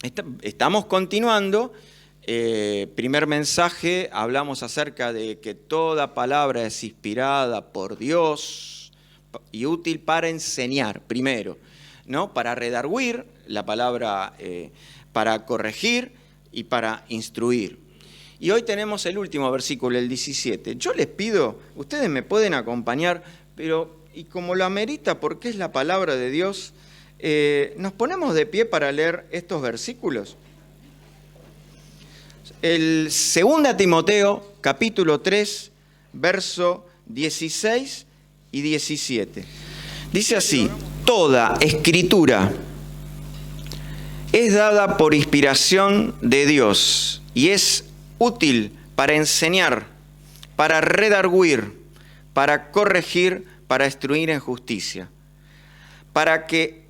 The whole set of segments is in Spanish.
Estamos continuando. Primer mensaje, hablamos acerca de que toda palabra es inspirada por Dios y útil para enseñar, primero, ¿no? Para redarguir, la palabra para corregir y para instruir. Y hoy tenemos el último versículo, el 17. Yo les pido, ustedes me pueden acompañar, pero y como lo amerita porque es la palabra de Dios, nos ponemos de pie para leer estos versículos. El 2 Timoteo, capítulo 3, verso 16 y 17. Dice así: toda escritura es dada por inspiración de Dios y es útil para enseñar, para redarguir, para corregir, para instruir en justicia, para que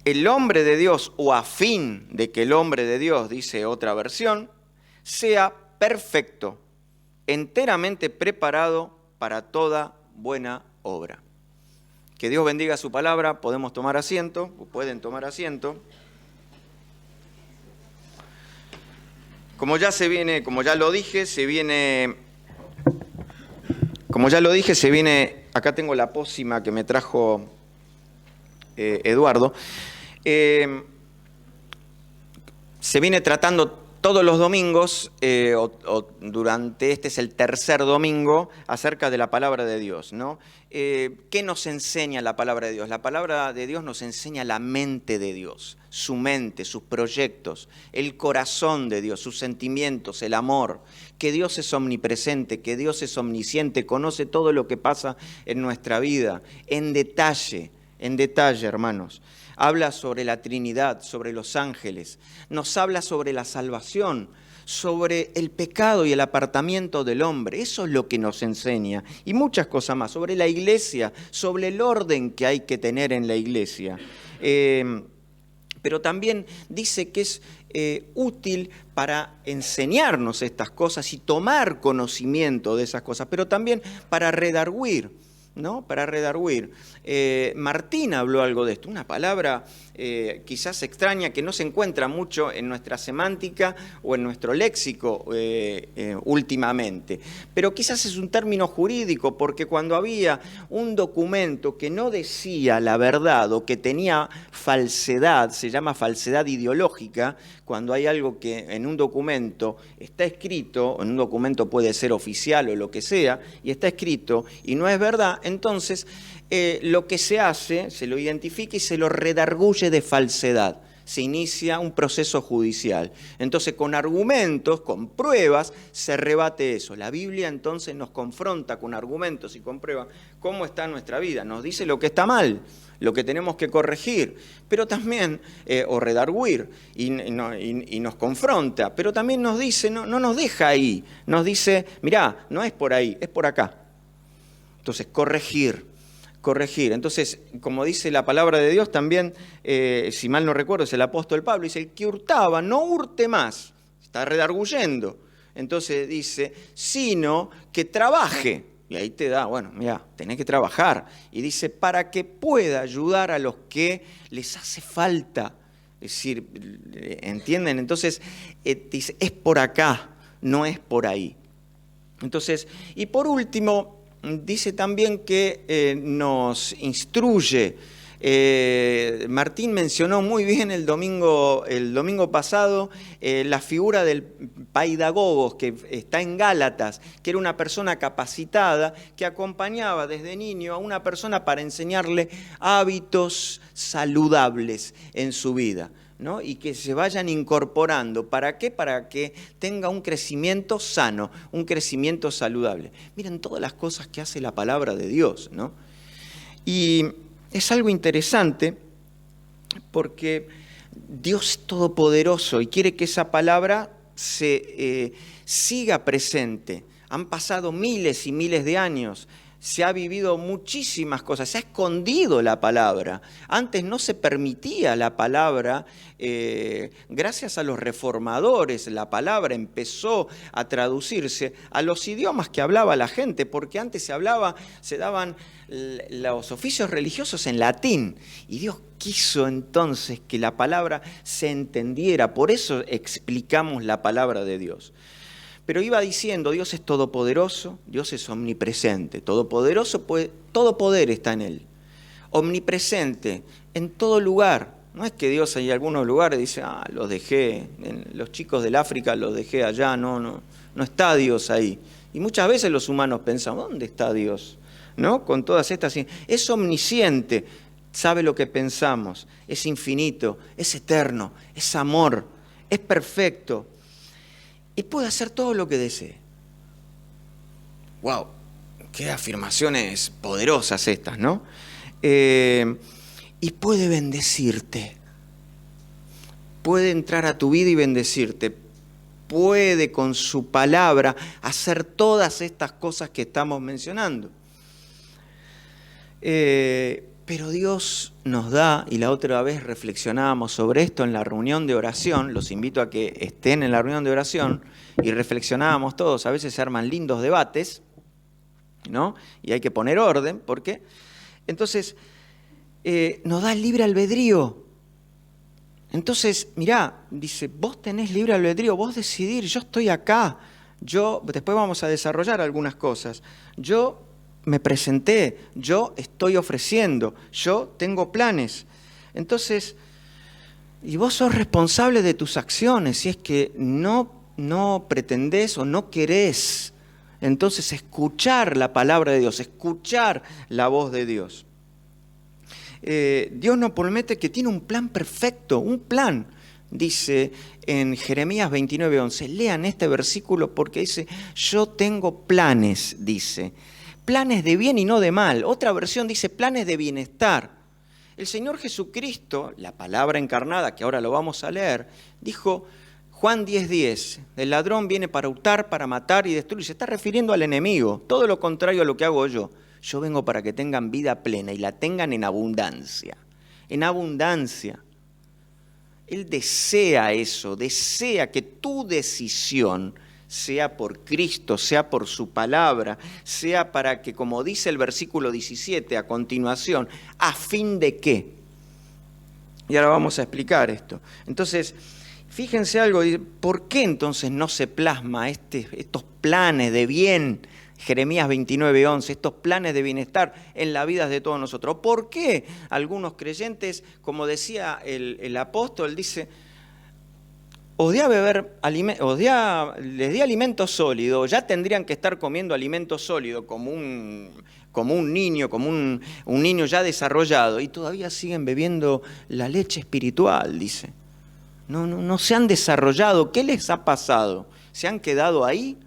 el hombre de Dios, o a fin de que el hombre de Dios, dice otra versión, sea perfecto, enteramente preparado para toda buena obra. Que Dios bendiga su palabra. Podemos tomar asiento, o pueden tomar asiento. Como ya lo dije, se viene, acá tengo la pócima que me trajo Eduardo, se viene tratando todos los domingos, durante este es el tercer domingo, acerca de la palabra de Dios, ¿no? ¿Qué nos enseña la palabra de Dios? La palabra de Dios nos enseña la mente de Dios, su mente, sus proyectos, el corazón de Dios, sus sentimientos, el amor, que Dios es omnipresente, que Dios es omnisciente, conoce todo lo que pasa en nuestra vida, en detalle, hermanos. Habla sobre la Trinidad, sobre los ángeles, nos habla sobre la salvación, sobre el pecado y el apartamiento del hombre. Eso es lo que nos enseña. Y muchas cosas más, sobre la iglesia, sobre el orden que hay que tener en la iglesia. Pero también dice que es útil para enseñarnos estas cosas y tomar conocimiento de esas cosas, pero también para redarguir, ¿no? Para redarguir. Martín habló algo de esto, una palabra quizás extraña que no se encuentra mucho en nuestra semántica o en nuestro léxico últimamente, pero quizás es un término jurídico, porque cuando había un documento que no decía la verdad o que tenía falsedad, se llama falsedad ideológica. Cuando hay algo que en un documento está escrito, en un documento puede ser oficial o lo que sea, y está escrito y no es verdad, entonces lo que se hace, se lo identifica y se lo redarguye de falsedad. Se inicia un proceso judicial. Entonces, con argumentos, con pruebas, se rebate eso. La Biblia entonces nos confronta con argumentos y con pruebas cómo está nuestra vida. Nos dice lo que está mal, lo que tenemos que corregir, pero también, o redarguir, y nos confronta, pero también nos dice, no nos deja ahí, nos dice, mirá, no es por ahí, es por acá. Entonces, corregir. Entonces, como dice la palabra de Dios también, si mal no recuerdo, es el apóstol Pablo, dice, el que hurtaba, no hurte más, está redarguyendo. Entonces dice, sino que trabaje. Y ahí te da, bueno, mira, tenés que trabajar. Y dice, para que pueda ayudar a los que les hace falta. Es decir, ¿entienden? Entonces, dice, es por acá, no es por ahí. Entonces, y por último, dice también que nos instruye. Martín mencionó muy bien el domingo pasado la figura del paidagogos que está en Gálatas, que era una persona capacitada que acompañaba desde niño a una persona para enseñarle hábitos saludables en su vida, ¿no? Y que se vayan incorporando. ¿Para qué? Para que tenga un crecimiento sano, un crecimiento saludable. Miren todas las cosas que hace la palabra de Dios, ¿no? Y es algo interesante porque Dios es todopoderoso y quiere que esa palabra se siga presente. Han pasado miles y miles de años. se ha vivido muchísimas cosas, se ha escondido la palabra. Antes no se permitía la palabra, gracias a los reformadores, la palabra empezó a traducirse a los idiomas que hablaba la gente, porque antes se daban los oficios religiosos en latín, y Dios quiso entonces que la palabra se entendiera, por eso explicamos la palabra de Dios. Pero iba diciendo, Dios es todopoderoso, Dios es omnipresente, todopoderoso, pues todo poder está en Él, omnipresente, en todo lugar. No es que Dios en algunos lugares dice, los dejé, los chicos del África los dejé allá, no está Dios ahí. Y muchas veces los humanos pensamos, ¿dónde está Dios? ¿No? Con todas estas... Es omnisciente, sabe lo que pensamos, es infinito, es eterno, es amor, es perfecto. Y puede hacer todo lo que desee. ¡Wow! Qué afirmaciones poderosas estas, ¿no? Y puede bendecirte. Puede entrar a tu vida y bendecirte. Puede con su palabra hacer todas estas cosas que estamos mencionando. Pero Dios nos da, y la otra vez reflexionábamos sobre esto en la reunión de oración, los invito a que estén en la reunión de oración, y reflexionábamos todos, a veces se arman lindos debates, ¿no? Y hay que poner orden, ¿por qué? Entonces, nos da el libre albedrío. Entonces, mirá, dice, vos tenés libre albedrío, vos decidir, yo estoy acá, después vamos a desarrollar algunas cosas, yo me presenté, yo estoy ofreciendo, yo tengo planes. Entonces, y vos sos responsable de tus acciones, si es que no pretendés o no querés, entonces escuchar la palabra de Dios, escuchar la voz de Dios. Dios nos promete que tiene un plan perfecto, un plan, dice en Jeremías 29:11. Lean este versículo porque dice, yo tengo planes, dice. Planes de bien y no de mal. Otra versión dice planes de bienestar. El Señor Jesucristo, la palabra encarnada, que ahora lo vamos a leer, dijo, Juan 10:10, el ladrón viene para hurtar, para matar y destruir. Se está refiriendo al enemigo, todo lo contrario a lo que hago yo. Yo vengo para que tengan vida plena y la tengan en abundancia. En abundancia. Él desea eso, desea que tu decisión sea por Cristo, sea por su palabra, sea para que, como dice el versículo 17 a continuación, ¿a fin de qué? Y ahora vamos a explicar esto. Entonces, fíjense algo, ¿por qué entonces no se plasma estos planes de bien, Jeremías 29:11, estos planes de bienestar en la vida de todos nosotros? ¿Por qué algunos creyentes, como decía el apóstol, dice, les di alimento sólido, ya tendrían que estar comiendo alimento sólido como un niño, como un niño ya desarrollado, y todavía siguen bebiendo la leche espiritual, dice. No se han desarrollado. ¿Qué les ha pasado? ¿Se han quedado ahí?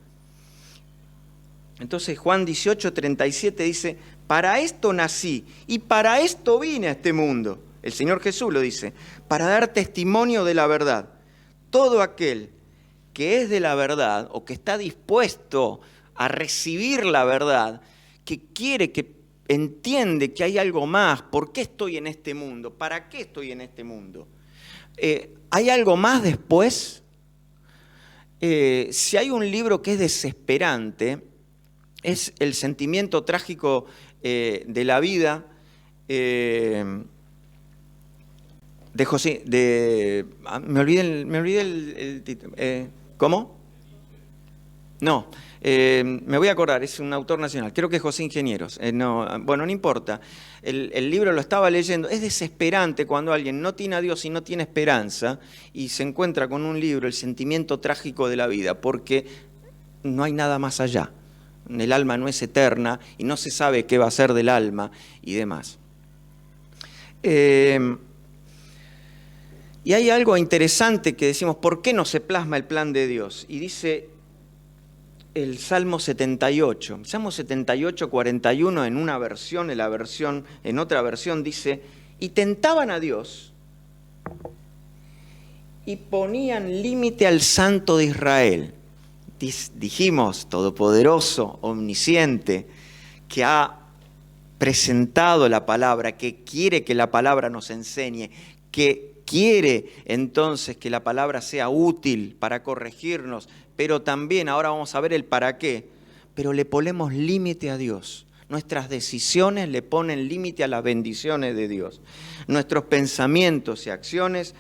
Entonces Juan 18:37 dice, para esto nací y para esto vine a este mundo. El Señor Jesús lo dice, para dar testimonio de la verdad. Todo aquel que es de la verdad o que está dispuesto a recibir la verdad, que quiere, que entiende que hay algo más, ¿por qué estoy en este mundo? ¿Para qué estoy en este mundo? ¿Hay algo más después? Si hay un libro que es desesperante, es El sentimiento trágico de la vida, de José, me olvidé el título. ¿Cómo? No, me voy a acordar, es un autor nacional, creo que es José Ingenieros. No importa. El libro lo estaba leyendo, es desesperante cuando alguien no tiene a Dios y no tiene esperanza y se encuentra con un libro, El sentimiento trágico de la vida, porque no hay nada más allá. El alma no es eterna y no se sabe qué va a ser del alma y demás. Y hay algo interesante que decimos, ¿por qué no se plasma el plan de Dios? Y dice el Salmo 78, Salmo 78, 41 en una versión, en otra versión dice, y tentaban a Dios y ponían límite al Santo de Israel. Dijimos, todopoderoso, omnisciente, que ha presentado la palabra, que quiere que la palabra nos enseñe, que quiere entonces que la palabra sea útil para corregirnos, pero también, ahora vamos a ver el para qué, pero le ponemos límite a Dios. Nuestras decisiones le ponen límite a las bendiciones de Dios. Nuestros pensamientos y acciones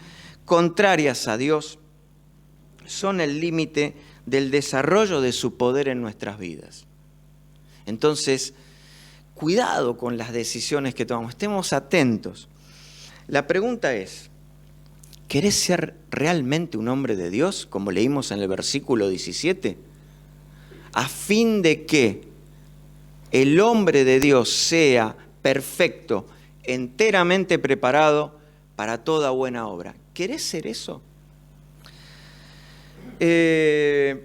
contrarias a Dios son el límite del desarrollo de su poder en nuestras vidas. Entonces, cuidado con las decisiones que tomamos, estemos atentos. La pregunta es, ¿querés ser realmente un hombre de Dios, como leímos en el versículo 17? A fin de que el hombre de Dios sea perfecto, enteramente preparado para toda buena obra. ¿Querés ser eso? ¿Querés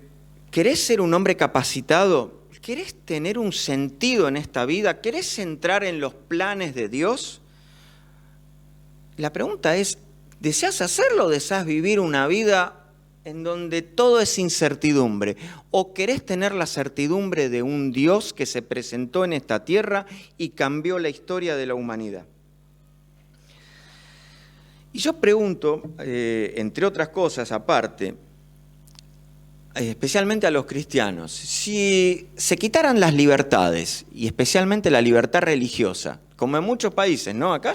ser un hombre capacitado? ¿Querés tener un sentido en esta vida? ¿Querés entrar en los planes de Dios? La pregunta es, ¿deseas hacerlo o deseas vivir una vida en donde todo es incertidumbre? ¿O querés tener la certidumbre de un Dios que se presentó en esta tierra y cambió la historia de la humanidad? Y yo pregunto, entre otras cosas aparte, especialmente a los cristianos, si se quitaran las libertades, y especialmente la libertad religiosa, como en muchos países, ¿no? Acá,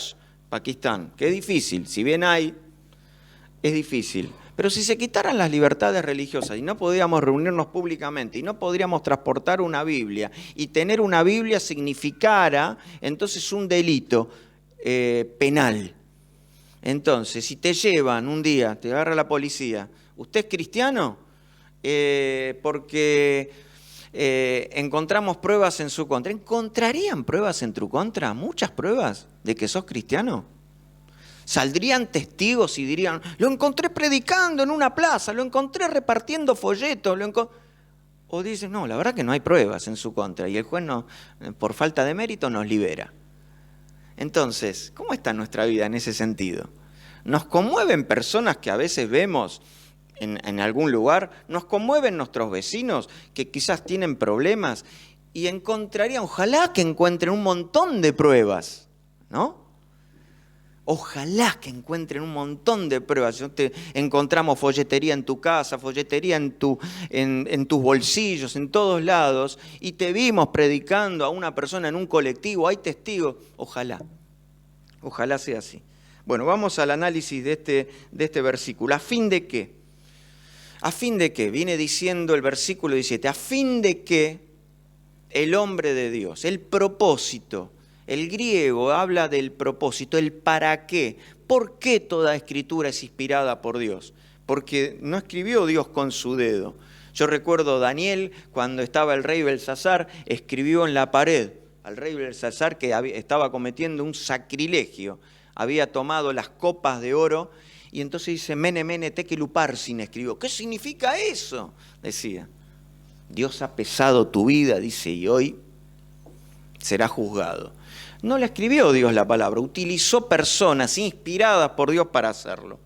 Pakistán, que es difícil, si bien hay, es difícil. Pero si se quitaran las libertades religiosas y no podíamos reunirnos públicamente y no podríamos transportar una Biblia, y tener una Biblia significara entonces un delito penal. Entonces, si te llevan un día, te agarra la policía, ¿usted es cristiano? Porque encontramos pruebas en su contra. ¿Encontrarían pruebas en tu contra? ¿Muchas pruebas de que sos cristiano? Saldrían testigos y dirían, lo encontré predicando en una plaza, lo encontré repartiendo folletos, o dicen, no, la verdad que no hay pruebas en su contra y el juez no, por falta de mérito nos libera. Entonces, ¿cómo está nuestra vida en ese sentido? Nos conmueven personas que a veces vemos en algún lugar, nos conmueven nuestros vecinos que quizás tienen problemas y encontrarían, ojalá que encuentren un montón de pruebas, ¿no? Ojalá que encuentren un montón de pruebas. Encontramos folletería en tu casa, folletería en tus bolsillos, en todos lados, y te vimos predicando a una persona en un colectivo, hay testigos. Ojalá sea así. Bueno, vamos al análisis de este versículo. ¿A fin de qué? ¿A fin de qué? Viene diciendo el versículo 17, a fin de que el hombre de Dios, el propósito. El griego habla del propósito, el para qué. ¿Por qué toda escritura es inspirada por Dios? Porque no escribió Dios con su dedo. Yo recuerdo Daniel, cuando estaba el rey Belsasar, escribió en la pared al rey Belsasar que estaba cometiendo un sacrilegio. Había tomado las copas de oro y entonces dice, mene, mene, tekel upharsin, escribió. ¿Qué significa eso? Decía, Dios ha pesado tu vida, dice, y hoy será juzgado. No le escribió Dios la palabra, utilizó personas inspiradas por Dios para hacerlo.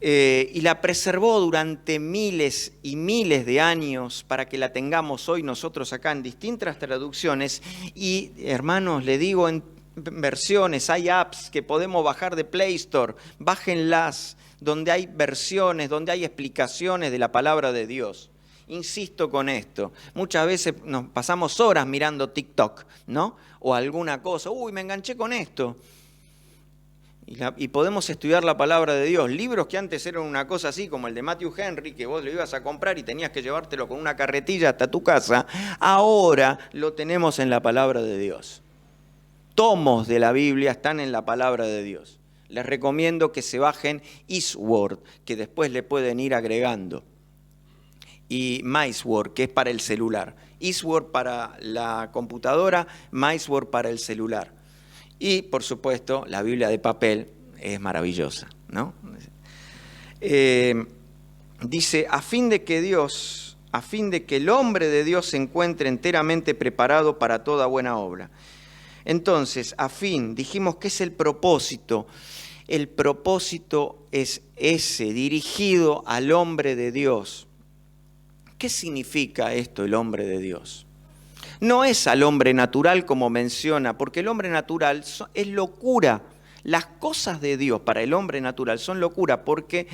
Y la preservó durante miles y miles de años para que la tengamos hoy nosotros acá en distintas traducciones. Y hermanos, le digo en versiones, hay apps que podemos bajar de Play Store, bájenlas, donde hay versiones, donde hay explicaciones de la palabra de Dios. Insisto con esto, muchas veces nos pasamos horas mirando TikTok, ¿no? O alguna cosa, me enganché con esto. Y podemos estudiar la palabra de Dios. Libros que antes eran una cosa así, como el de Matthew Henry, que vos lo ibas a comprar y tenías que llevártelo con una carretilla hasta tu casa, ahora lo tenemos en la palabra de Dios. Tomos de la Biblia están en la palabra de Dios. Les recomiendo que se bajen Eastword, que después le pueden ir agregando. Y MiceWord, que es para el celular. Eastword para la computadora, MiceWord para el celular. Y, por supuesto, la Biblia de papel es maravillosa, ¿no? Dice, a fin de que el hombre de Dios se encuentre enteramente preparado para toda buena obra. Entonces, dijimos que es el propósito. El propósito es ese, dirigido al hombre de Dios. ¿Qué significa esto, el hombre de Dios? No es al hombre natural como menciona, porque el hombre natural es locura. Las cosas de Dios para el hombre natural son locura, porque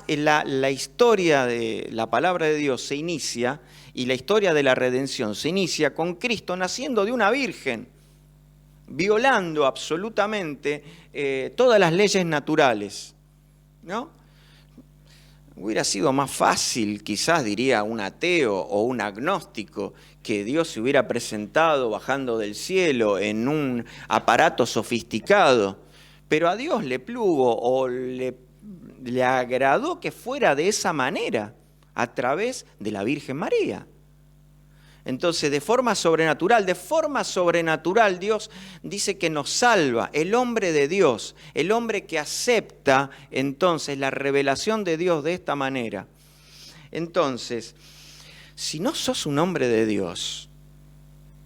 la historia de la palabra de Dios se inicia, y la historia de la redención se inicia con Cristo naciendo de una virgen, violando absolutamente todas las leyes naturales, ¿no? Hubiera sido más fácil, quizás diría un ateo o un agnóstico, que Dios se hubiera presentado bajando del cielo en un aparato sofisticado, pero a Dios le plugo o le agradó que fuera de esa manera, a través de la Virgen María. Entonces, de forma sobrenatural Dios dice que nos salva, el hombre de Dios, el hombre que acepta entonces la revelación de Dios de esta manera. Entonces, si no sos un hombre de Dios,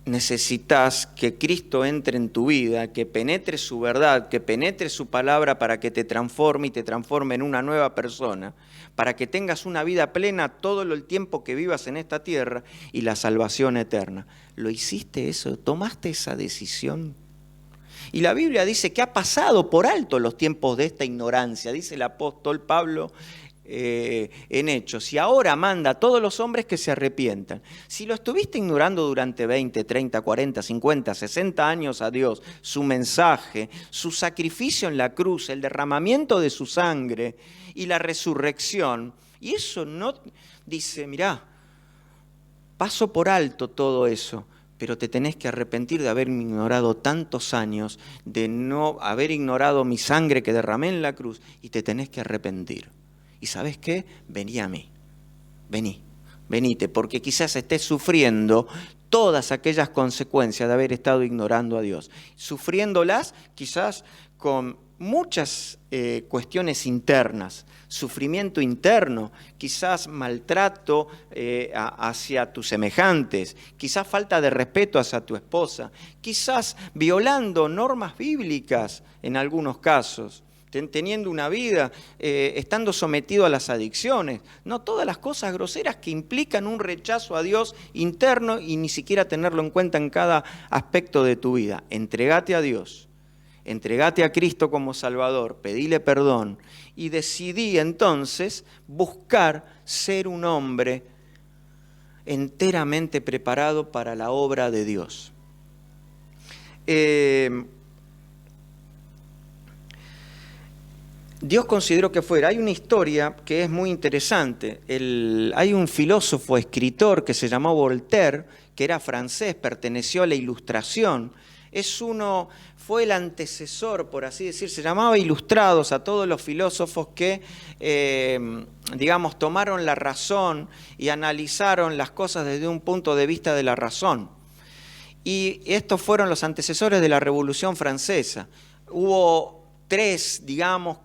necesitas que Cristo entre en tu vida, que penetre su verdad, que penetre su palabra para que te transforme y te transforme en una nueva persona, para que tengas una vida plena todo el tiempo que vivas en esta tierra y la salvación eterna. ¿Lo hiciste eso? ¿Tomaste esa decisión? Y la Biblia dice que ha pasado por alto los tiempos de esta ignorancia, dice el apóstol Pablo en Hechos, y ahora manda a todos los hombres que se arrepientan. Si lo estuviste ignorando durante 20, 30, 40, 50, 60 años a Dios, su mensaje, su sacrificio en la cruz, el derramamiento de su sangre y la resurrección, y eso no dice, mirá, paso por alto todo eso, pero te tenés que arrepentir de haberme ignorado tantos años, de no haber ignorado mi sangre que derramé en la cruz, y te tenés que arrepentir. ¿Y sabes qué? Vení a mí, venite, porque quizás estés sufriendo todas aquellas consecuencias de haber estado ignorando a Dios, sufriéndolas quizás con muchas cuestiones internas, sufrimiento interno, quizás maltrato hacia tus semejantes, quizás falta de respeto hacia tu esposa, quizás violando normas bíblicas en algunos casos, teniendo una vida, estando sometido a las adicciones, no todas las cosas groseras que implican un rechazo a Dios interno y ni siquiera tenerlo en cuenta en cada aspecto de tu vida. Entregate a Dios, entregate a Cristo como Salvador, pedile perdón y decidí entonces buscar ser un hombre enteramente preparado para la obra de Dios. Dios consideró que fuera. Hay una historia que es muy interesante. Hay un filósofo, escritor que se llamó Voltaire, que era francés, perteneció a la Ilustración. Fue el antecesor, por así decir, se llamaba ilustrados a todos los filósofos que, tomaron la razón y analizaron las cosas desde un punto de vista de la razón. Y estos fueron los antecesores de la Revolución Francesa. Hubo tres,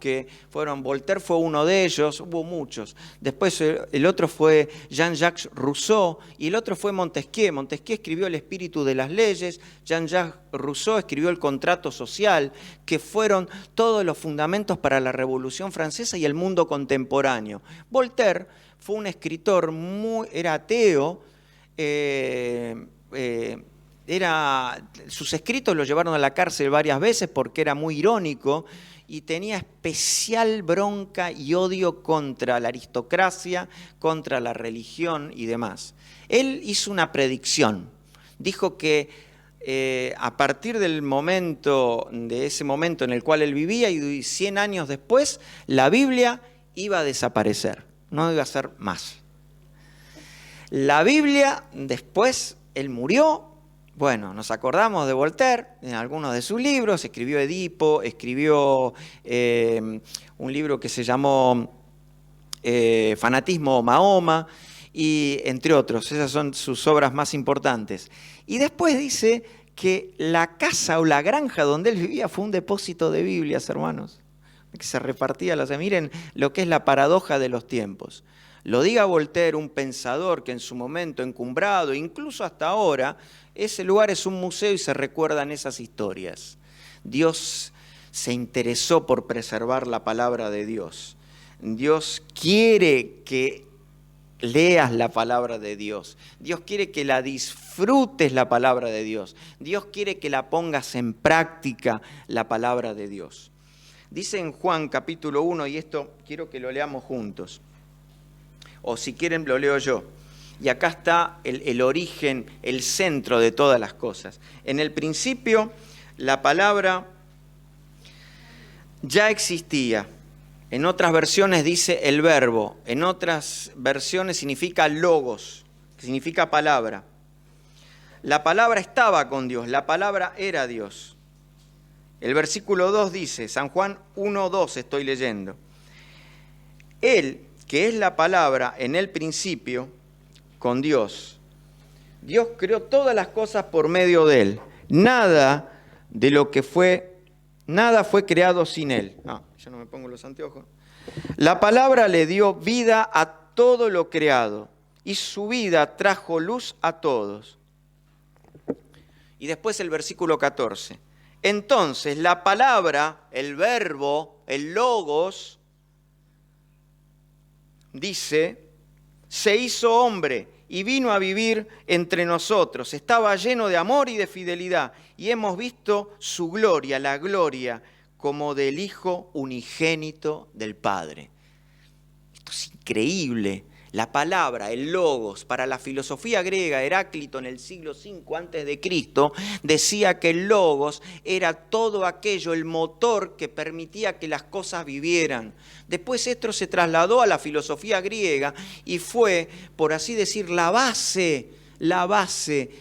que fueron, Voltaire fue uno de ellos, hubo muchos. Después el otro fue Jean-Jacques Rousseau y el otro fue Montesquieu. Montesquieu escribió El espíritu de las leyes, Jean-Jacques Rousseau escribió El contrato social, que fueron todos los fundamentos para la Revolución Francesa y el mundo contemporáneo. Voltaire fue un escritor era ateo, sus escritos lo llevaron a la cárcel varias veces porque era muy irónico y tenía especial bronca y odio contra la aristocracia, contra la religión y demás. Él hizo una predicción, dijo que a partir de ese momento en el cual él vivía y 100 años después, la Biblia iba a desaparecer, no iba a ser más. La Biblia, después, él murió. Bueno, nos acordamos de Voltaire en algunos de sus libros, escribió Edipo, escribió un libro que se llamó Fanatismo o Mahoma, y entre otros, esas son sus obras más importantes. Y después dice que la casa o la granja donde él vivía fue un depósito de Biblias, hermanos, que se repartía. Miren lo que es la paradoja de los tiempos. Lo diga Voltaire, un pensador que en su momento encumbrado, incluso hasta ahora, ese lugar es un museo y se recuerdan esas historias. Dios se interesó por preservar la palabra de Dios. Dios quiere que leas la palabra de Dios. Dios quiere que la disfrutes, la palabra de Dios. Dios quiere que la pongas en práctica, la palabra de Dios. Dice en Juan capítulo 1, y esto quiero que lo leamos juntos, o si quieren lo leo yo. Y acá está el origen, el centro de todas las cosas. En el principio, la palabra ya existía. En otras versiones dice el verbo, en otras versiones significa logos, que significa palabra. La palabra estaba con Dios, la palabra era Dios. El versículo 2 dice, San Juan 1:2 estoy leyendo. Él, que es la palabra en el principio, con Dios. Dios creó todas las cosas por medio de Él. Nada fue creado sin Él. Ya no me pongo los anteojos. La palabra le dio vida a todo lo creado y su vida trajo luz a todos. Y después el versículo 14. Entonces la palabra, el verbo, el logos, dice, se hizo hombre y vino a vivir entre nosotros. Estaba lleno de amor y de fidelidad y hemos visto su gloria, la gloria como del Hijo unigénito del Padre. Esto es increíble. La palabra, el logos, para la filosofía griega, Heráclito en el siglo V a.C., decía que el logos era todo aquello, el motor que permitía que las cosas vivieran. Después esto se trasladó a la filosofía griega y fue, por así decir, la base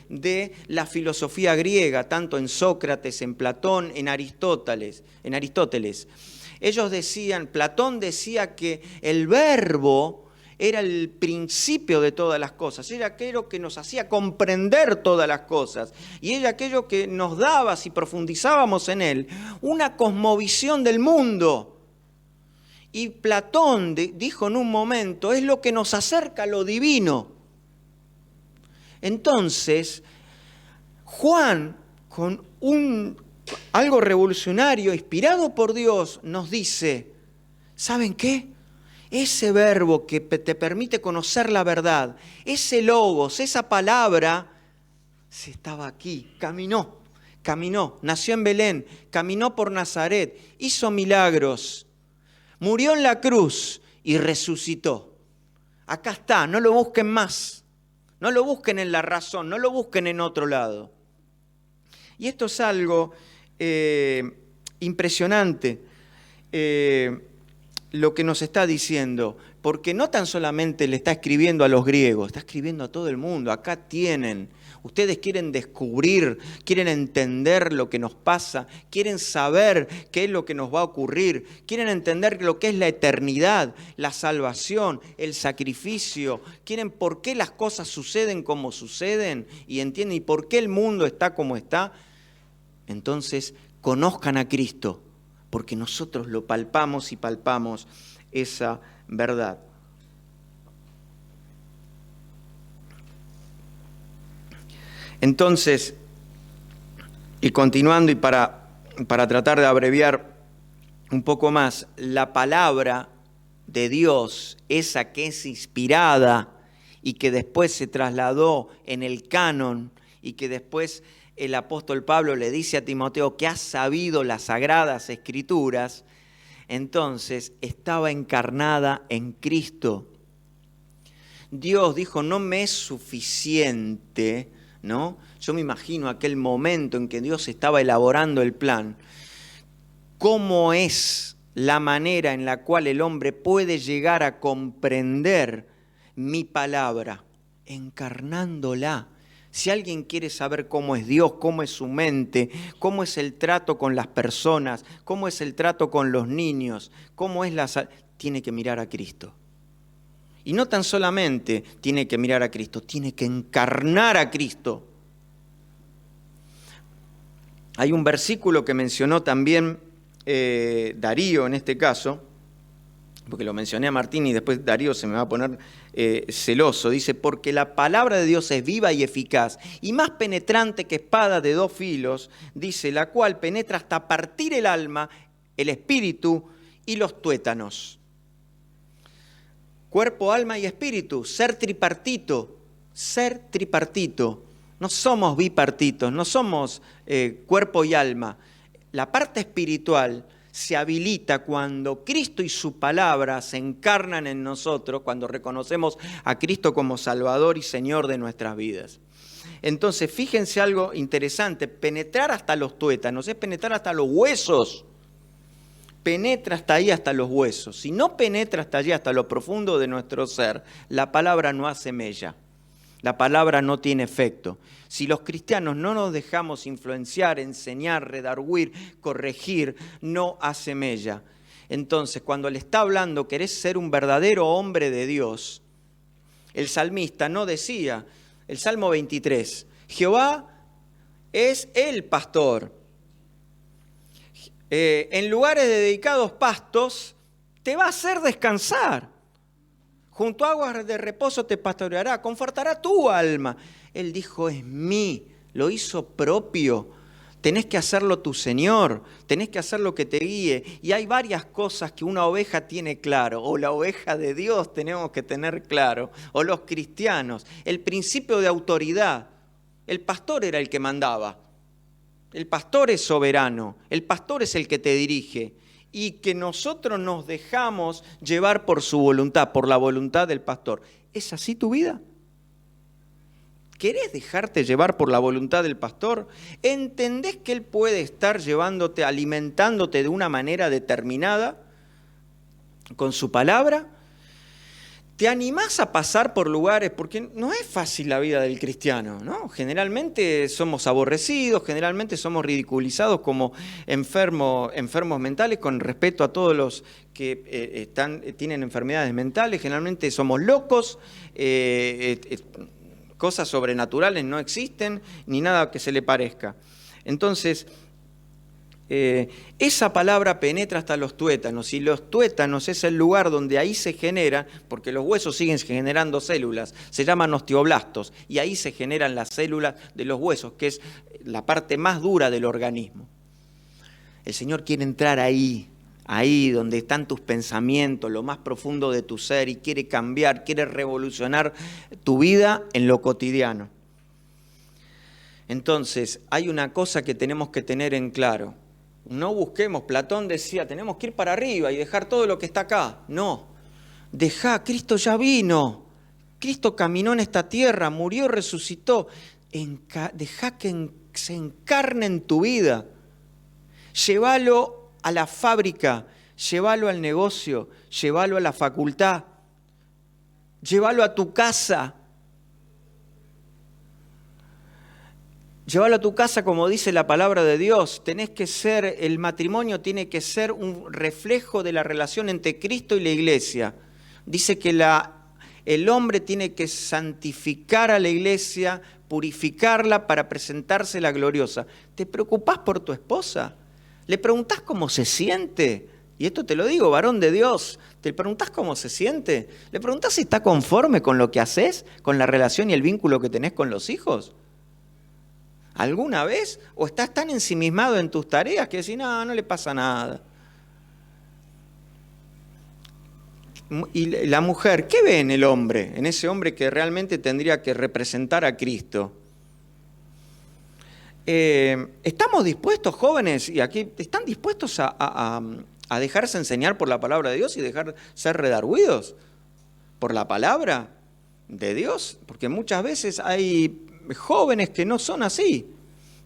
de la filosofía griega, tanto en Sócrates, en Platón, en Aristóteles. Ellos decían, Platón decía que el verbo era el principio de todas las cosas, era aquello que nos hacía comprender todas las cosas y era aquello que nos daba, si profundizábamos en él, una cosmovisión del mundo. Y Platón dijo en un momento, es lo que nos acerca a lo divino. Entonces, Juan, con algo revolucionario, inspirado por Dios, nos dice, ¿saben qué? Ese verbo que te permite conocer la verdad, ese logos, esa palabra, se estaba aquí, caminó, nació en Belén, caminó por Nazaret, hizo milagros, murió en la cruz y resucitó. Acá está, no lo busquen más, no lo busquen en la razón, no lo busquen en otro lado. Y esto es algo impresionante. Lo que nos está diciendo, porque no tan solamente le está escribiendo a los griegos, está escribiendo a todo el mundo. Acá tienen, ustedes quieren descubrir, quieren entender lo que nos pasa, quieren saber qué es lo que nos va a ocurrir, quieren entender lo que es la eternidad, la salvación, el sacrificio, quieren por qué las cosas suceden como suceden y entienden y por qué el mundo está como está. Entonces, conozcan a Cristo, porque nosotros lo palpamos y palpamos esa verdad. Entonces, y continuando y para tratar de abreviar un poco más, la palabra de Dios, esa que es inspirada y que después se trasladó en el canon y que después el apóstol Pablo le dice a Timoteo que ha sabido las sagradas escrituras, entonces estaba encarnada en Cristo. Dios dijo, no me es suficiente, ¿no? Yo me imagino aquel momento en que Dios estaba elaborando el plan. ¿Cómo es la manera en la cual el hombre puede llegar a comprender mi palabra? Encarnándola. Si alguien quiere saber cómo es Dios, cómo es su mente, cómo es el trato con las personas, cómo es el trato con los niños, cómo es tiene que mirar a Cristo. Y no tan solamente tiene que mirar a Cristo, tiene que encarnar a Cristo. Hay un versículo que mencionó también Darío en este caso, porque lo mencioné a Martín y después Darío se me va a poner celoso. Dice, porque la palabra de Dios es viva y eficaz y más penetrante que espada de dos filos, dice, la cual penetra hasta partir el alma, el espíritu y los tuétanos. Cuerpo, alma y espíritu, ser tripartito, ser tripartito. No somos bipartitos, no somos cuerpo y alma. La parte espiritual se habilita cuando Cristo y su palabra se encarnan en nosotros, cuando reconocemos a Cristo como Salvador y Señor de nuestras vidas. Entonces, fíjense algo interesante, penetrar hasta los tuétanos, es penetrar hasta los huesos. Penetra hasta ahí, hasta los huesos. Si no penetra hasta allí, hasta lo profundo de nuestro ser, la palabra no hace mella. La palabra no tiene efecto. Si los cristianos no nos dejamos influenciar, enseñar, redarguir, corregir, no hace mella. Entonces, cuando le está hablando, querés ser un verdadero hombre de Dios, el salmista no decía, el Salmo 23, Jehová es el pastor. En lugares de dedicados pastos te va a hacer descansar. Junto a aguas de reposo te pastoreará, confortará tu alma. Él dijo, es mí, lo hizo propio. Tenés que hacerlo tu Señor, tenés que hacer lo que te guíe. Y hay varias cosas que una oveja tiene claro, o la oveja de Dios tenemos que tener claro, o los cristianos. El principio de autoridad. El pastor era el que mandaba. El pastor es soberano, el pastor es el que te dirige. Y que nosotros nos dejamos llevar por su voluntad, por la voluntad del pastor. ¿Es así tu vida? ¿Querés dejarte llevar por la voluntad del pastor? ¿Entendés que él puede estar llevándote, alimentándote de una manera determinada con su palabra? ¿Te animás a pasar por lugares? Porque no es fácil la vida del cristiano, ¿no? Generalmente somos aborrecidos, generalmente somos ridiculizados como enfermos mentales con respeto a todos los que tienen enfermedades mentales. Generalmente somos locos, cosas sobrenaturales no existen, ni nada que se le parezca. Entonces, esa palabra penetra hasta los tuétanos, y los tuétanos es el lugar donde ahí se genera, porque los huesos siguen generando células, se llaman osteoblastos, y ahí se generan las células de los huesos, que es la parte más dura del organismo. El Señor quiere entrar ahí donde están tus pensamientos, lo más profundo de tu ser, y quiere cambiar, quiere revolucionar tu vida en lo cotidiano. Entonces, hay una cosa que tenemos que tener en claro. No busquemos, Platón decía, tenemos que ir para arriba y dejar todo lo que está acá. No, dejá, Cristo ya vino. Cristo caminó en esta tierra, murió y resucitó. Dejá que se encarne en tu vida. Llévalo a la fábrica, llévalo al negocio, llévalo a la facultad, llévalo a tu casa. Llévalo a tu casa como dice la palabra de Dios. El matrimonio tiene que ser un reflejo de la relación entre Cristo y la iglesia. Dice que el hombre tiene que santificar a la iglesia, purificarla para presentársela gloriosa. ¿Te preocupás por tu esposa? ¿Le preguntás cómo se siente? Y esto te lo digo, varón de Dios. ¿Te preguntás cómo se siente? ¿Le preguntás si está conforme con lo que haces, con la relación y el vínculo que tenés con los hijos? ¿Alguna vez? ¿O estás tan ensimismado en tus tareas que decís, no le pasa nada? Y la mujer, ¿qué ve en el hombre? En ese hombre que realmente tendría que representar a Cristo. ¿Estamos dispuestos, jóvenes, y aquí están dispuestos a dejarse enseñar por la palabra de Dios y dejar ser redarguidos por la palabra de Dios? Porque muchas veces hay jóvenes que no son así,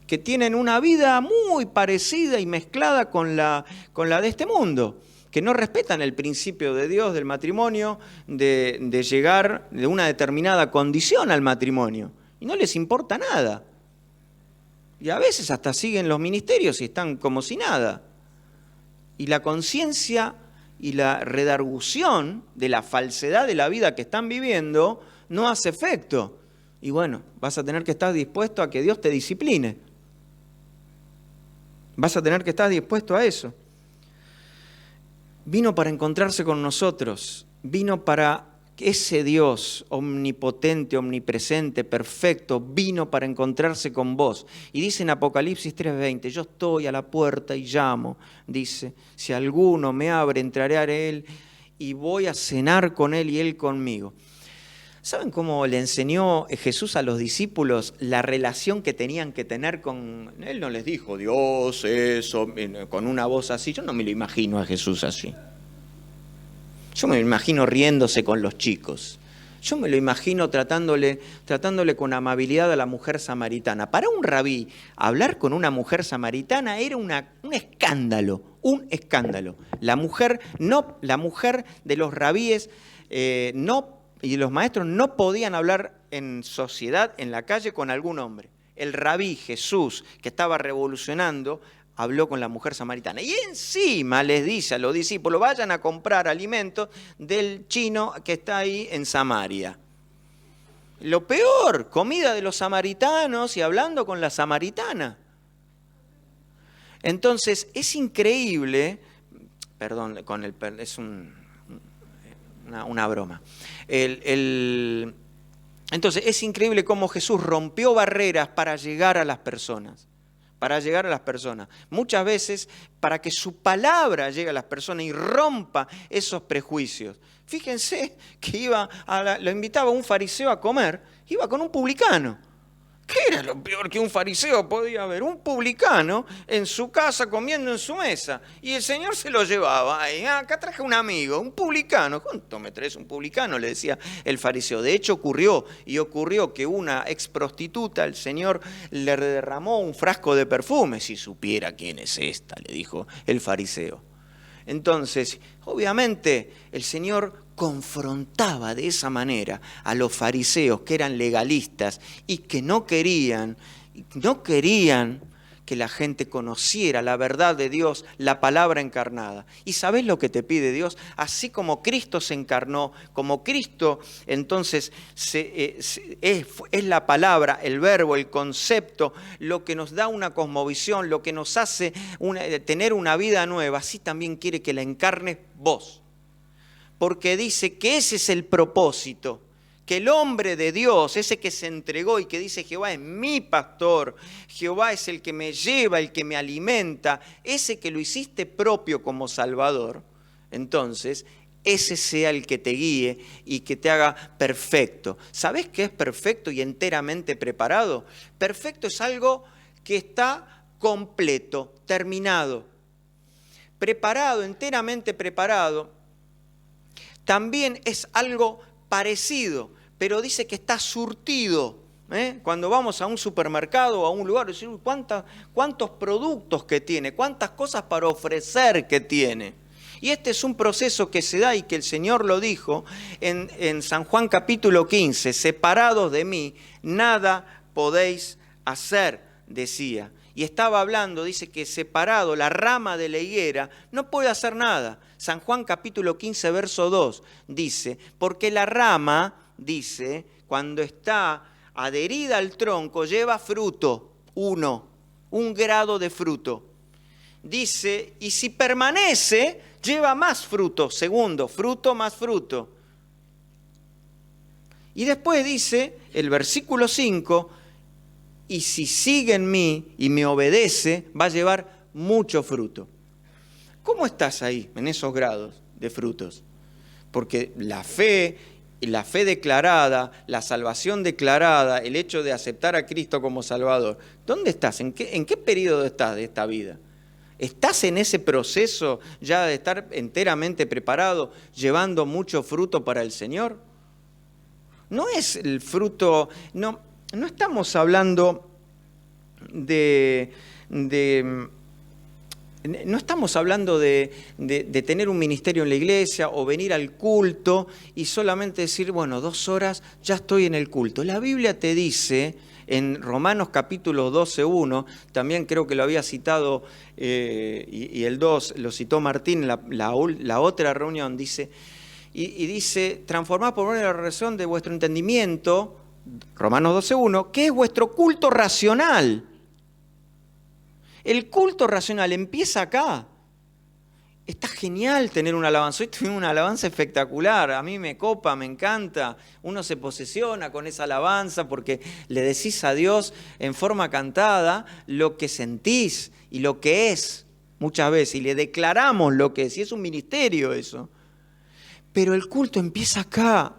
que tienen una vida muy parecida y mezclada con la de este mundo, que no respetan el principio de Dios del matrimonio, de llegar de una determinada condición al matrimonio, y no les importa nada. Y a veces hasta siguen los ministerios y están como si nada. Y la conciencia y la redargución de la falsedad de la vida que están viviendo no hace efecto. Y bueno, vas a tener que estar dispuesto a que Dios te discipline. Vas a tener que estar dispuesto a eso. Vino para encontrarse con nosotros. Vino para ese Dios omnipotente, omnipresente, perfecto. Vino para encontrarse con vos. Y dice en Apocalipsis 3:20, yo estoy a la puerta y llamo. Dice, si alguno me abre, entraré a él y voy a cenar con Él y Él conmigo. ¿Saben cómo le enseñó Jesús a los discípulos la relación que tenían que tener con... Él no les dijo, Dios, eso, con una voz así. Yo no me lo imagino a Jesús así. Yo me lo imagino riéndose con los chicos. Yo me lo imagino tratándole con amabilidad a la mujer samaritana. Para un rabí, hablar con una mujer samaritana era un escándalo, un escándalo. La mujer de los rabíes y los maestros no podían hablar en sociedad, en la calle, con algún hombre. El rabí Jesús, que estaba revolucionando, habló con la mujer samaritana. Y encima les dice a los discípulos, vayan a comprar alimentos del chino que está ahí en Samaria. Lo peor, comida de los samaritanos y hablando con la samaritana. Entonces, es increíble, perdón, es una broma. Entonces, es increíble cómo Jesús rompió barreras para llegar a las personas. Muchas veces para que su palabra llegue a las personas y rompa esos prejuicios. Fíjense que lo invitaba un fariseo a comer, iba con un publicano. ¿Qué era lo peor que un fariseo podía haber? Un publicano en su casa comiendo en su mesa. Y el Señor se lo llevaba. Acá traje un amigo, un publicano. ¿Cuánto me traes un publicano? Le decía el fariseo. De hecho ocurrió que una ex prostituta, el Señor le derramó un frasco de perfume. Si supiera quién es esta, le dijo el fariseo. Entonces, obviamente, el Señor confrontaba de esa manera a los fariseos que eran legalistas y que no querían que la gente conociera la verdad de Dios, la palabra encarnada. ¿Y sabés lo que te pide Dios? Así como Cristo se encarnó, como Cristo entonces es la palabra, el verbo, el concepto, lo que nos da una cosmovisión, lo que nos hace tener una vida nueva, así también quiere que la encarnes vos. Porque dice que ese es el propósito, que el hombre de Dios, ese que se entregó y que dice Jehová es mi pastor, Jehová es el que me lleva, el que me alimenta, ese que lo hiciste propio como Salvador, entonces ese sea el que te guíe y que te haga perfecto. ¿Sabés qué es perfecto y enteramente preparado? Perfecto es algo que está completo, terminado, preparado, enteramente preparado. También es algo parecido, pero dice que está surtido. Cuando vamos a un supermercado o a un lugar, decimos, ¿cuántos productos que tiene? ¿Cuántas cosas para ofrecer que tiene? Y este es un proceso que se da y que el Señor lo dijo en San Juan capítulo 15, separados de mí, nada podéis hacer, decía. Y estaba hablando, dice que separado la rama de la higuera no puede hacer nada. San Juan capítulo 15, verso 2 dice, porque la rama, dice, cuando está adherida al tronco, lleva fruto, un grado de fruto. Dice, y si permanece, lleva más fruto, segundo, fruto más fruto. Y después dice, el versículo 5, y si sigue en mí y me obedece, va a llevar mucho fruto. ¿Cómo estás ahí, en esos grados de frutos? Porque la fe declarada, la salvación declarada, el hecho de aceptar a Cristo como Salvador, ¿dónde estás? ¿En qué periodo estás de esta vida? ¿Estás en ese proceso ya de estar enteramente preparado, llevando mucho fruto para el Señor? No es el fruto, no estamos hablando no estamos hablando de tener un ministerio en la iglesia o venir al culto y solamente decir, bueno, 2 horas ya estoy en el culto. La Biblia te dice en Romanos capítulo 12:1, también creo que lo había citado y el 2 lo citó Martín en la otra reunión, dice, y dice, transformad por la razón de vuestro entendimiento, Romanos 12:1, que es vuestro culto racional. El culto racional empieza acá. Está genial tener una alabanza. Hoy tuvimos una alabanza espectacular. A mí me copa, me encanta. Uno se posesiona con esa alabanza porque le decís a Dios en forma cantada lo que sentís y lo que es muchas veces. Y le declaramos lo que es. Y es un ministerio eso. Pero el culto empieza acá,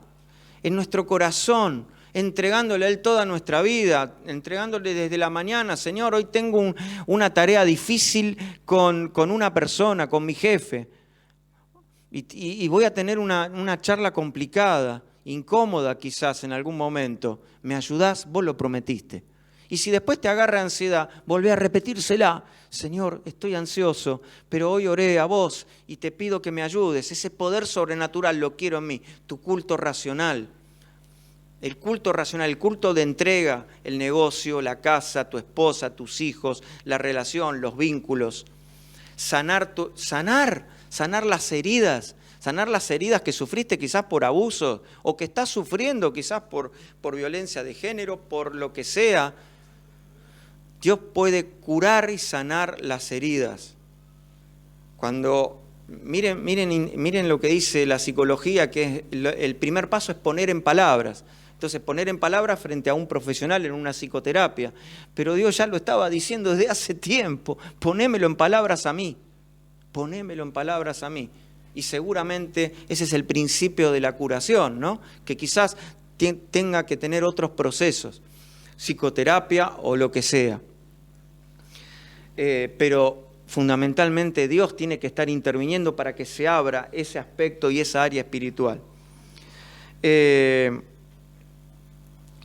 en nuestro corazón, entregándole a Él toda nuestra vida, entregándole desde la mañana, Señor, hoy tengo una tarea difícil con una persona, con mi jefe, y voy a tener una charla complicada, incómoda quizás en algún momento. ¿Me ayudás? Vos lo prometiste. Y si después te agarra ansiedad, volvé a repetírsela. Señor, estoy ansioso, pero hoy oré a vos y te pido que me ayudes. Ese poder sobrenatural lo quiero en mí. Tu culto racional. El culto racional, el culto de entrega, el negocio, la casa, tu esposa, tus hijos, la relación, los vínculos. Sanar las heridas. Sanar las heridas que sufriste quizás por abuso o que estás sufriendo quizás por violencia de género, por lo que sea. Dios puede curar y sanar las heridas. Miren lo que dice la psicología, que el primer paso es poner en palabras. Entonces, poner en palabras frente a un profesional en una psicoterapia. Pero Dios ya lo estaba diciendo desde hace tiempo. Ponémelo en palabras a mí. Ponémelo en palabras a mí. Y seguramente ese es el principio de la curación, ¿no? Que quizás tenga que tener otros procesos, psicoterapia o lo que sea. Pero fundamentalmente Dios tiene que estar interviniendo para que se abra ese aspecto y esa área espiritual.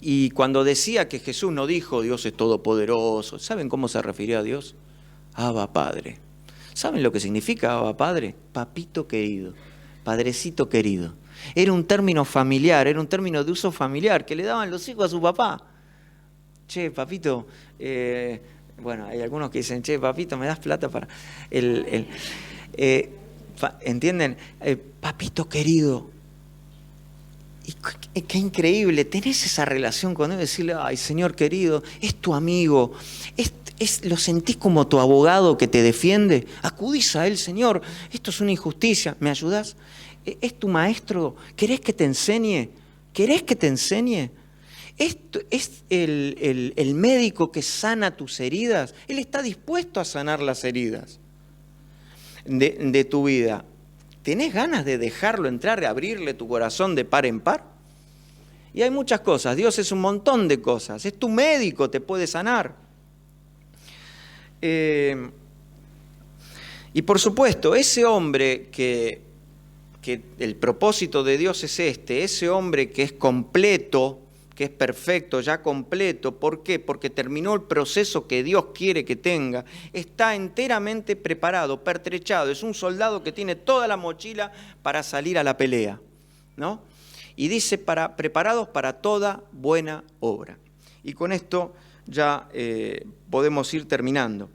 Y cuando decía que Jesús no dijo Dios es todopoderoso, ¿saben cómo se refería a Dios? Abba Padre. ¿Saben lo que significa Abba Padre? Papito querido, padrecito querido. Era un término familiar, era un término de uso familiar que le daban los hijos a su papá. Che, papito, bueno, hay algunos que dicen, che, papito, ¿me das plata para...? ¿Entienden? Papito querido. Y qué increíble, tenés esa relación con él, decirle, ay, Señor querido, es tu amigo, lo sentís como tu abogado que te defiende, acudís a él, Señor, esto es una injusticia, ¿me ayudás? Es tu maestro, ¿querés que te enseñe? ¿Querés que te enseñe? Esto es el médico que sana tus heridas, él está dispuesto a sanar las heridas de tu vida. ¿Tenés ganas de dejarlo entrar, de abrirle tu corazón de par en par? Y hay muchas cosas, Dios es un montón de cosas, es tu médico, te puede sanar. Y por supuesto, ese hombre que el propósito de Dios es ese hombre que es completo, que es perfecto, ya completo. ¿Por qué? Porque terminó el proceso que Dios quiere que tenga. Está enteramente preparado, pertrechado. Es un soldado que tiene toda la mochila para salir a la pelea, ¿no? Y dice, preparados para toda buena obra. Y con esto ya podemos ir terminando.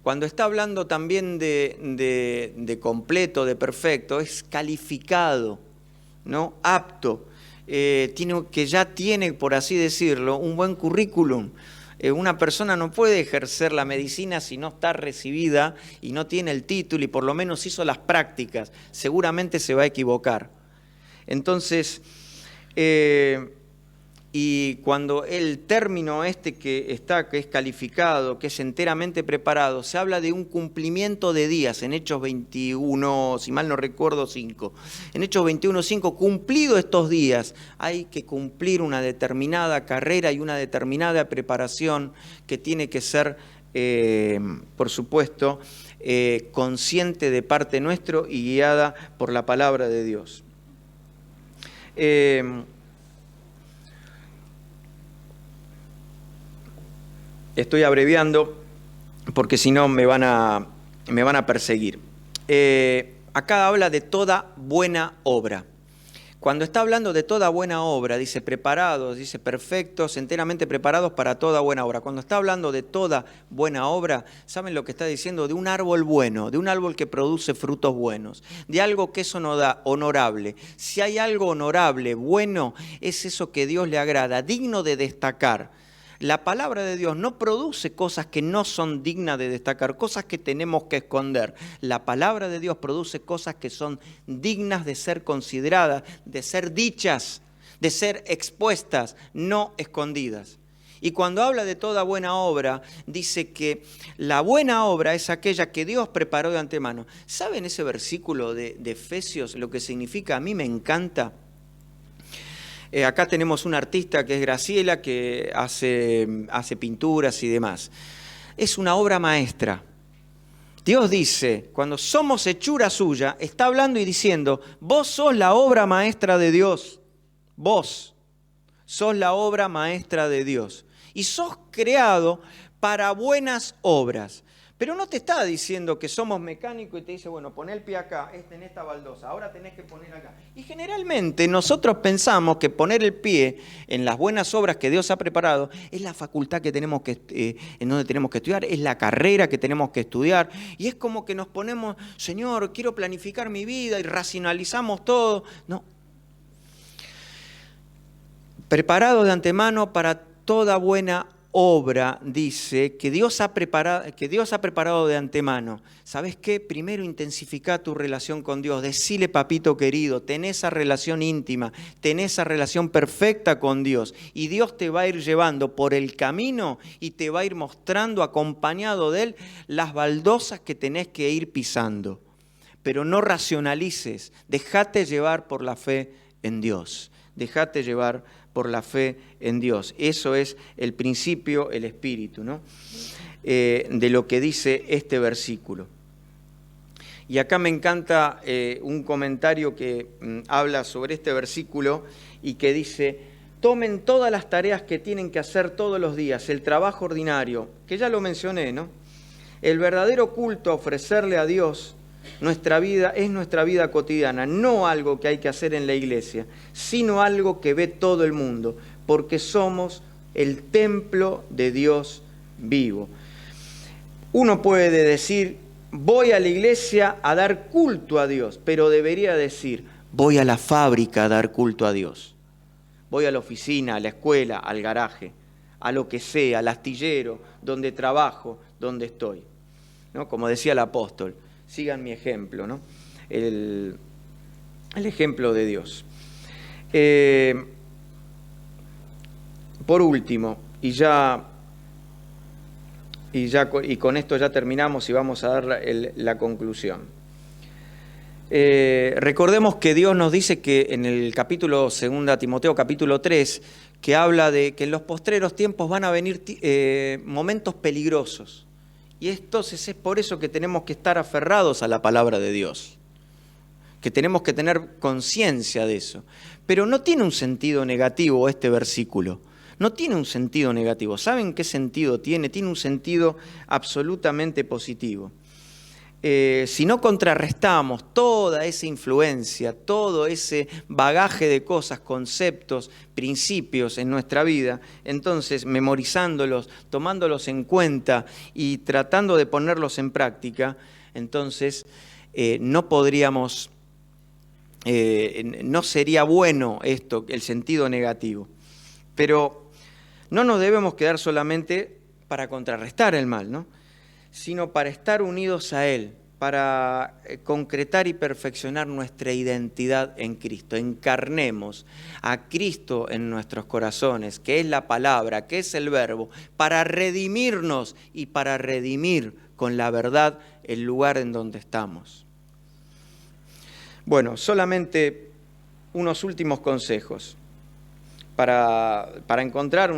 Cuando está hablando también de completo, de perfecto, es calificado, ¿no? Apto. Que ya tiene, por así decirlo, un buen currículum. Una persona no puede ejercer la medicina si no está recibida y no tiene el título y por lo menos hizo las prácticas. Seguramente se va a equivocar. Entonces, y cuando el término que es calificado, que es enteramente preparado, se habla de un cumplimiento de días, en Hechos 21, si mal no recuerdo, 5. En Hechos 21, 5, cumplido estos días, hay que cumplir una determinada carrera y una determinada preparación que tiene que ser, por supuesto, consciente de parte nuestro y guiada por la palabra de Dios. Estoy abreviando porque si no me van a perseguir. Acá habla de toda buena obra. Cuando está hablando de toda buena obra, dice preparados, dice perfectos, enteramente preparados para toda buena obra. Cuando está hablando de toda buena obra, ¿saben lo que está diciendo? De un árbol bueno, de un árbol que produce frutos buenos, de algo que es honorable. Si hay algo honorable, bueno, es eso que Dios le agrada, digno de destacar. La palabra de Dios no produce cosas que no son dignas de destacar, cosas que tenemos que esconder. La palabra de Dios produce cosas que son dignas de ser consideradas, de ser dichas, de ser expuestas, no escondidas. Y cuando habla de toda buena obra, dice que la buena obra es aquella que Dios preparó de antemano. ¿Saben ese versículo de Efesios lo que significa? A mí me encanta. Acá tenemos una artista que es Graciela, que hace pinturas y demás. Es una obra maestra. Dios dice, cuando somos hechura suya, está hablando y diciendo, vos sos la obra maestra de Dios. Vos sos la obra maestra de Dios. Y sos creado para buenas obras. Pero no te está diciendo que somos mecánicos y te dice, bueno, pon el pie acá, en esta baldosa, ahora tenés que poner acá. Y generalmente nosotros pensamos que poner el pie en las buenas obras que Dios ha preparado es la facultad que tenemos en donde tenemos que estudiar, es la carrera que tenemos que estudiar. Y es como que nos ponemos, Señor, quiero planificar mi vida y racionalizamos todo. No. Preparado de antemano para toda buena obra, dice, que Dios ha preparado de antemano. ¿Sabes qué? Primero intensifica tu relación con Dios. Decile, papito querido, ten esa relación íntima, ten esa relación perfecta con Dios. Y Dios te va a ir llevando por el camino y te va a ir mostrando, acompañado de Él, las baldosas que tenés que ir pisando. Pero no racionalices, déjate llevar por la fe en Dios. Déjate llevar por la fe en Dios. Eso es el principio, el espíritu, ¿no? De lo que dice este versículo. Y acá me encanta un comentario que habla sobre este versículo y que dice, tomen todas las tareas que tienen que hacer todos los días, el trabajo ordinario, que ya lo mencioné, ¿no? El verdadero culto a ofrecerle a Dios nuestra vida es nuestra vida cotidiana, no algo que hay que hacer en la iglesia, sino algo que ve todo el mundo, porque somos el templo de Dios vivo. Uno puede decir, voy a la iglesia a dar culto a Dios, pero debería decir, voy a la fábrica a dar culto a Dios. Voy a la oficina, a la escuela, al garaje, a lo que sea, al astillero, donde trabajo, donde estoy, ¿no? Como decía el apóstol. Sigan mi ejemplo, ¿no? El ejemplo de Dios. Por último, y con esto ya terminamos y vamos a dar la conclusión. Recordemos que Dios nos dice que en el capítulo 2 Timoteo, capítulo 3, que habla de que en los postreros tiempos van a venir momentos peligrosos. Y entonces es por eso que tenemos que estar aferrados a la palabra de Dios, que tenemos que tener conciencia de eso. Pero no tiene un sentido negativo este versículo, no tiene un sentido negativo. ¿Saben qué sentido tiene? Tiene un sentido absolutamente positivo. Si no contrarrestamos toda esa influencia, todo ese bagaje de cosas, conceptos, principios en nuestra vida, entonces memorizándolos, tomándolos en cuenta y tratando de ponerlos en práctica, entonces no podríamos, no sería bueno esto, el sentido negativo. Pero no nos debemos quedar solamente para contrarrestar el mal, ¿no? Sino para estar unidos a Él, para concretar y perfeccionar nuestra identidad en Cristo. Encarnemos a Cristo en nuestros corazones, que es la palabra, que es el verbo, para redimirnos y para redimir con la verdad el lugar en donde estamos. Bueno, solamente unos últimos consejos. Para encontrar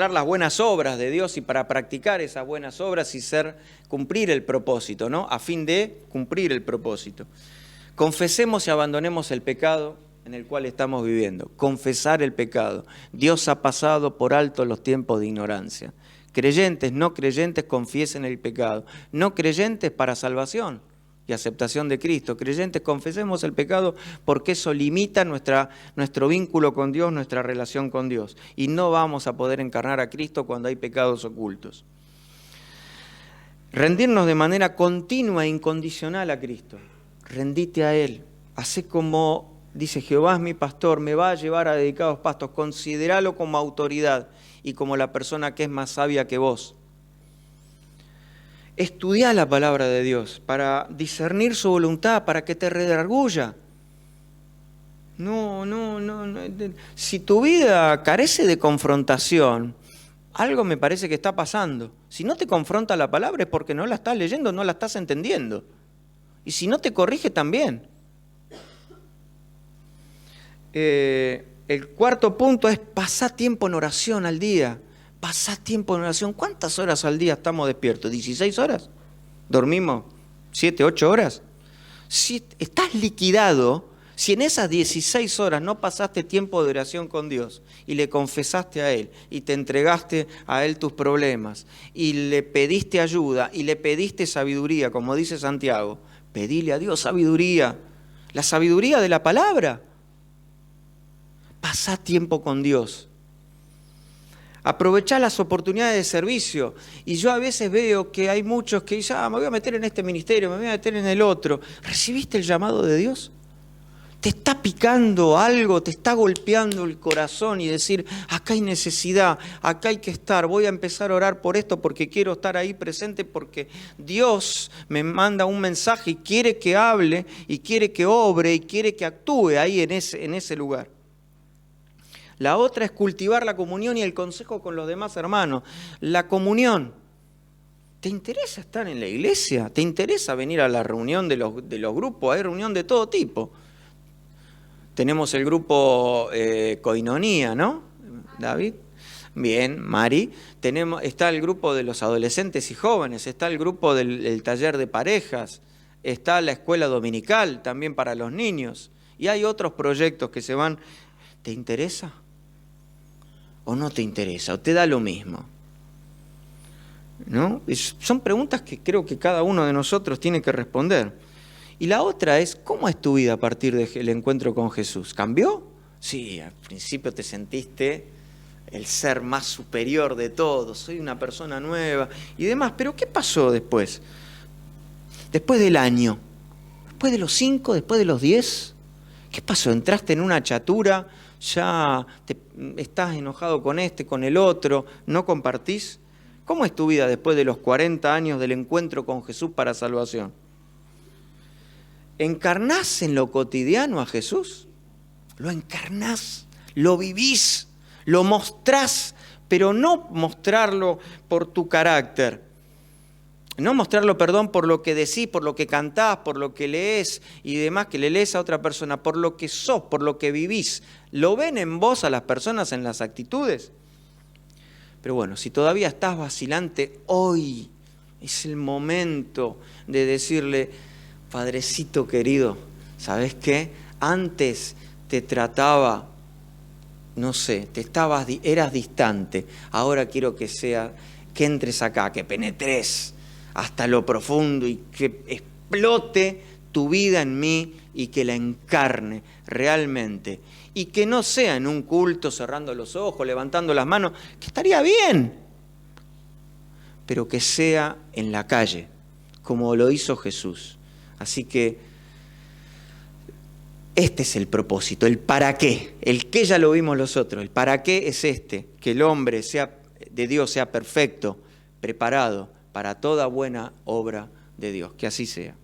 las buenas obras de Dios y para practicar esas buenas obras y cumplir el propósito, ¿no? A fin de cumplir el propósito. Confesemos y abandonemos el pecado en el cual estamos viviendo. Confesar el pecado. Dios ha pasado por alto los tiempos de ignorancia. Creyentes, no creyentes, confiesen el pecado. No creyentes para salvación y aceptación de Cristo. Creyentes, confesemos el pecado porque eso limita nuestro vínculo con Dios, nuestra relación con Dios. Y no vamos a poder encarnar a Cristo cuando hay pecados ocultos. Rendirnos de manera continua e incondicional a Cristo. Rendite a Él. Hacé como dice, Jehová es mi pastor, me va a llevar a dedicados pastos. Considéralo como autoridad y como la persona que es más sabia que vos. Estudia la palabra de Dios para discernir su voluntad, para que te redarguya. No. Si tu vida carece de confrontación, algo me parece que está pasando. Si no te confronta la palabra es porque no la estás leyendo, no la estás entendiendo. Y si no te corrige también. El cuarto punto es pasar tiempo en oración al día. Pasar tiempo en oración. ¿Cuántas horas al día estamos despiertos? ¿16 horas? ¿Dormimos 7, 8 horas? Si estás liquidado, si en esas 16 horas no pasaste tiempo de oración con Dios y le confesaste a Él y te entregaste a Él tus problemas y le pediste ayuda y le pediste sabiduría, como dice Santiago, pedile a Dios sabiduría, la sabiduría de la palabra. Pasá tiempo con Dios. Aprovechá las oportunidades de servicio. Y yo a veces veo que hay muchos que dicen, me voy a meter en este ministerio, me voy a meter en el otro. ¿Recibiste el llamado de Dios? ¿Te está picando algo? ¿Te está golpeando el corazón y decir, acá hay necesidad, acá hay que estar, voy a empezar a orar por esto porque quiero estar ahí presente porque Dios me manda un mensaje y quiere que hable y quiere que obre y quiere que actúe ahí en ese lugar? La otra es cultivar la comunión y el consejo con los demás hermanos. La comunión. ¿Te interesa estar en la iglesia? ¿Te interesa venir a la reunión de los grupos? Hay reunión de todo tipo. Tenemos el grupo Koinonía, ¿no? David. Bien, Mari. Está el grupo de los adolescentes y jóvenes, está el grupo del taller de parejas, está la escuela dominical también para los niños. Y hay otros proyectos que se van. ¿Te interesa? ¿O no te interesa? ¿O te da lo mismo? ¿No? Son preguntas que creo que cada uno de nosotros tiene que responder. Y la otra es, ¿cómo es tu vida a partir del encuentro con Jesús? ¿Cambió? Sí, al principio te sentiste el ser más superior de todos, soy una persona nueva y demás, pero ¿qué pasó después? Después del año, después de los 5, después de los 10, ¿qué pasó? ¿Entraste en una chatura? ¿Ya estás enojado con este, con el otro? ¿No compartís? ¿Cómo es tu vida después de los 40 años del encuentro con Jesús para salvación? ¿Encarnás en lo cotidiano a Jesús? ¿Lo encarnás? ¿Lo vivís? ¿Lo mostrás? Pero no mostrarlo por tu carácter. No mostrarlo, por lo que decís, por lo que cantás, por lo que lees y demás, que le lees a otra persona, por lo que sos, por lo que vivís. ¿Lo ven en vos a las personas en las actitudes? Pero bueno, si todavía estás vacilante, hoy es el momento de decirle, Padrecito querido, ¿sabés qué? Antes te trataba, no sé, eras distante, ahora quiero que entres acá, que penetres hasta lo profundo y que explote tu vida en mí y que la encarne realmente. Y que no sea en un culto cerrando los ojos, levantando las manos, que estaría bien, pero que sea en la calle, como lo hizo Jesús. Así que este es el propósito, el para qué. El qué ya lo vimos los otros, el para qué es que el hombre de Dios sea perfecto, preparado para toda buena obra de Dios. Que así sea.